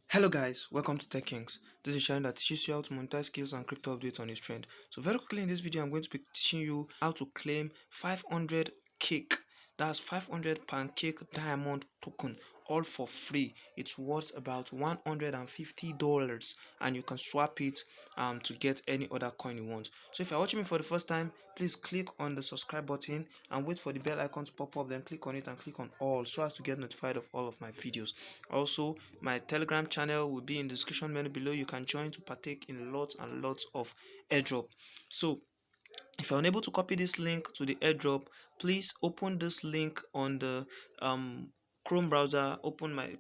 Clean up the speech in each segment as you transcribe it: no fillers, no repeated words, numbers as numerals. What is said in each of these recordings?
Hello guys, welcome to Tech Kings. This is a channel that teaches you how to monetize skills and crypto updates on this trend. So very quickly in this video, I'm going to be teaching you how to claim 500 cake. That's 500 pancake diamond token, all for free. It's worth about $150 and you can swap it to get any other coin you want. So if you're watching me for the first time, please click on the subscribe button and wait for the bell icon to pop up, then click on it and click on all so as to get notified of all of my videos. Also, my Telegram channel will be in the description menu below. You can join to partake in lots and lots of airdrop. So if you're unable to copy this link to the airdrop, please open this link on the Chrome browser.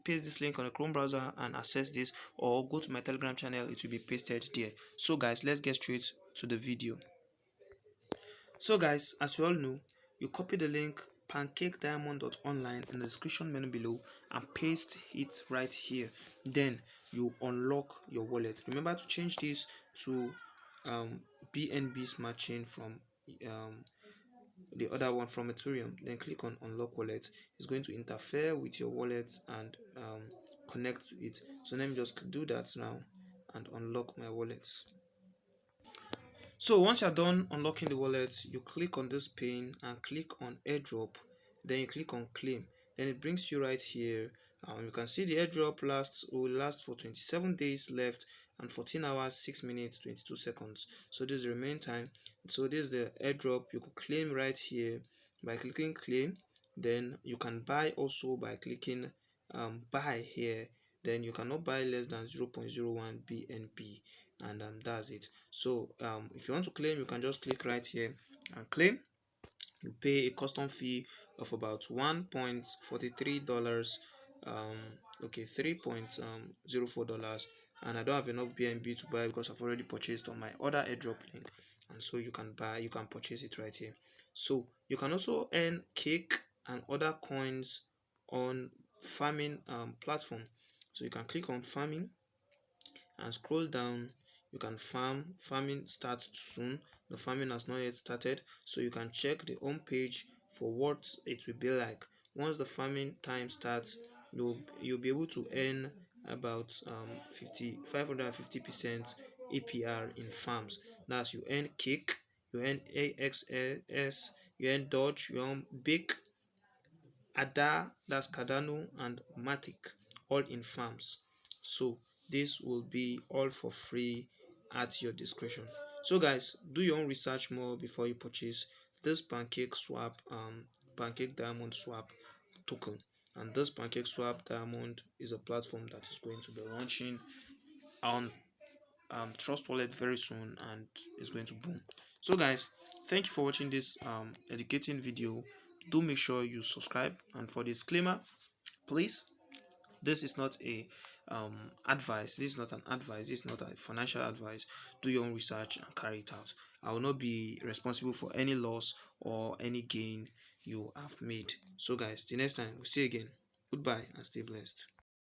Paste this link on the Chrome browser and access this, or go to my Telegram channel. It will be pasted there. So guys, let's get straight to the video. So guys, as you all know, you copy the link pancakediamond.online in the description menu below and paste it right here. Then you unlock your wallet. Remember to change this to BNB Smart Chain from the other one from Ethereum. Then click on unlock wallet. It's going to interfere with your wallet and connect to it. So let me just do that now and unlock my wallet. So once you're done unlocking the wallet, you click on this pane and click on airdrop. Then you click on claim. Then it brings you right here. You can see the airdrop will last for 27 days left and 14 hours 6 minutes 22 seconds. So this is the remaining time. So this is the airdrop. You could claim right here by clicking claim. Then you can buy also by clicking buy here. Then you cannot buy less than 0.01 BNB, and that's it. So if you want to claim, you can just click right here and claim. You pay a custom fee of about $1.43, okay, $3.04, and I don't have enough BNB to buy because I've already purchased on my other airdrop link, and so you can purchase it right here. So you can also earn cake and other coins on farming platform. So you can click on farming and scroll down. You can farming starts soon. The farming has not yet started, so you can check the home page for what it will be like. Once the farming time starts, you'll be able to earn about 550% APR in farms. That's you earn cake, you earn AXS, you earn Dodge, you earn Bake, Ada, that's Cardano, and Matic, all in farms. So this will be all for free at your discretion. So guys, do your own research more before you purchase this pancake diamond swap token. And this pancake swap diamond is a platform that is going to be launching on Trust Wallet very soon, and it's going to boom. So guys, thank you for watching this educating video. Do make sure you subscribe, and for disclaimer, please, this is not a advice. This is not an advice. This is not a financial advice. Do your own research and carry it out. I will not be responsible for any loss or any gain you have made. So guys, till next time, we'll see you again. Goodbye and stay blessed.